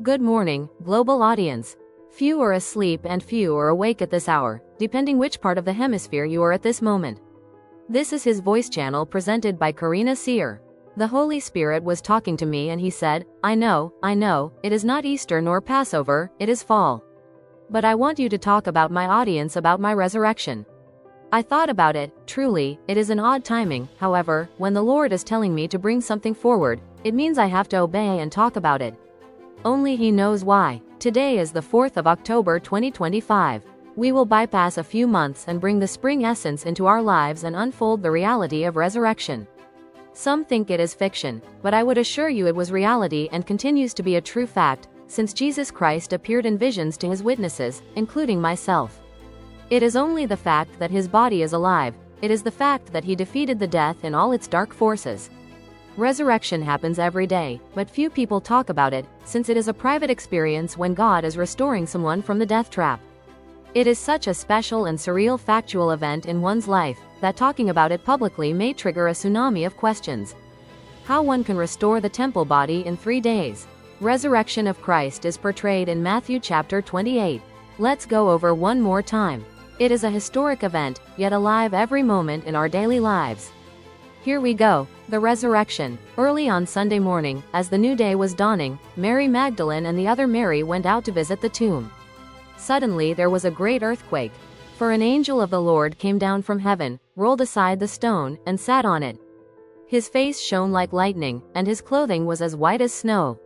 Good morning, global audience. Few are asleep and few are awake at this hour, depending which part of the hemisphere you are at this moment. This is his voice channel presented by KARINA. The Holy Spirit was talking to me and he said, I know, it is not Easter nor Passover, it is fall. But I want you to talk about my audience about my resurrection. I thought about it, truly, it is an odd timing, however, when the Lord is telling me to bring something forward, it means I have to obey and talk about it. Only He knows why. Today is the 4th of October 2025. We will bypass a few months and bring the spring essence into our lives and unfold the reality of resurrection. Some think it is fiction, but I would assure you it was reality and continues to be a true fact, since Jesus Christ appeared in visions to His witnesses, including myself. It is only the fact that His body is alive, it is the fact that He defeated the death and all its dark forces. Resurrection happens every day, but few people talk about it, since it is a private experience when God is restoring someone from the death trap. It is such a special and surreal factual event in one's life, that talking about it publicly may trigger a tsunami of questions. How one can restore the temple body in 3 days. Resurrection of Christ is portrayed in Matthew chapter 28. Let's go over one more time. It is a historic event, yet alive every moment in our daily lives. Here we go. The resurrection. Early on Sunday morning, as the new day was dawning, Mary Magdalene and the other Mary went out to visit the tomb. Suddenly there was a great earthquake. For an angel of the Lord came down from heaven, rolled aside the stone, and sat on it. His face shone like lightning, and his clothing was as white as snow.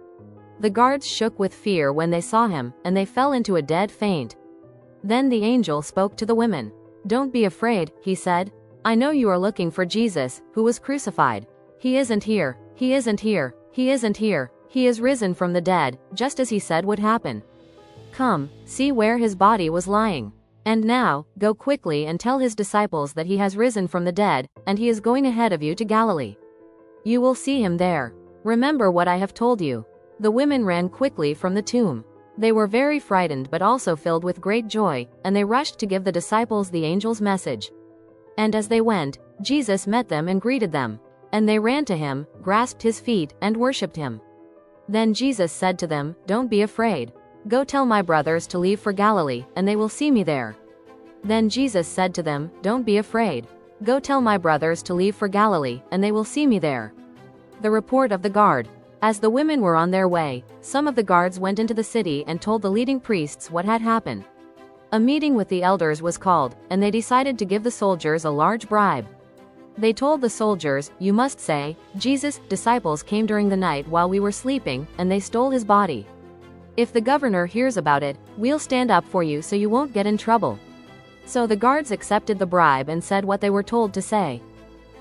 The guards shook with fear when they saw him, and they fell into a dead faint. Then the angel spoke to the women. Don't be afraid, he said. I know you are looking for Jesus, who was crucified. He isn't here, he isn't here, he isn't here, he is risen from the dead, just as he said would happen. Come, see where his body was lying. And now, go quickly and tell his disciples that he has risen from the dead, and he is going ahead of you to Galilee. You will see him there. Remember what I have told you. The women ran quickly from the tomb. They were very frightened but also filled with great joy, and they rushed to give the disciples the angel's message. And as they went, Jesus met them and greeted them. And they ran to him, grasped his feet, and worshipped him. Then Jesus said to them, Don't be afraid. Go tell my brothers to leave for Galilee, and they will see me there. Then Jesus said to them, Don't be afraid. Go tell my brothers to leave for Galilee, and they will see me there. The report of the guard. As the women were on their way, some of the guards went into the city and told the leading priests what had happened. A meeting with the elders was called, and they decided to give the soldiers a large bribe. They told the soldiers, You must say, Jesus' disciples came during the night while we were sleeping, and they stole his body. If the governor hears about it, we'll stand up for you so you won't get in trouble. So the guards accepted the bribe and said what they were told to say.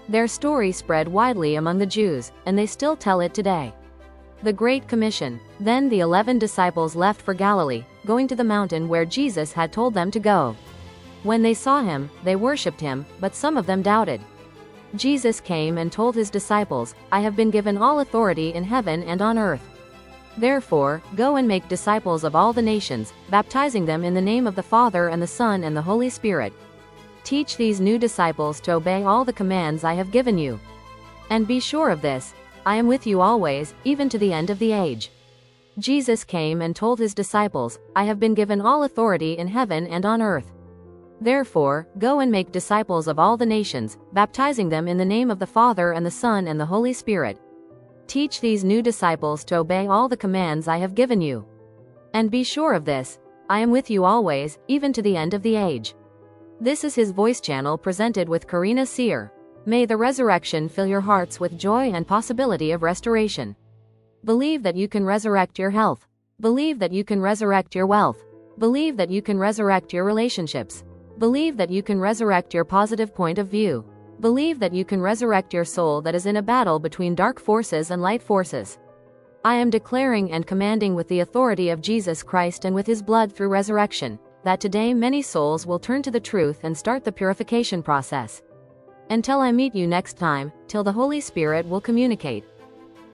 Their story spread widely among the Jews, and they still tell it today. The Great Commission. Then the 11 disciples left for Galilee, going to the mountain where Jesus had told them to go. When they saw him, they worshipped him, but some of them doubted. Jesus came and told his disciples, I have been given all authority in heaven and on earth. Therefore, go and make disciples of all the nations, baptizing them in the name of the Father and the Son and the Holy Spirit. Teach these new disciples to obey all the commands I have given you. And be sure of this, I am with you always, even to the end of the age. Jesus came and told his disciples, I have been given all authority in heaven and on earth. Therefore, go and make disciples of all the nations, baptizing them in the name of the Father and the Son and the Holy Spirit. Teach these new disciples to obey all the commands I have given you. And be sure of this, I am with you always, even to the end of the age. This is his voice channel presented with KARINA. May the resurrection fill your hearts with joy and possibility of restoration. Believe that you can resurrect your health. Believe that you can resurrect your wealth. Believe that you can resurrect your relationships. Believe that you can resurrect your positive point of view. Believe that you can resurrect your soul that is in a battle between dark forces and light forces. I am declaring and commanding with the authority of Jesus Christ and with his blood through resurrection, that today many souls will turn to the truth and start the purification process. Until I meet you next time, till the Holy Spirit will communicate.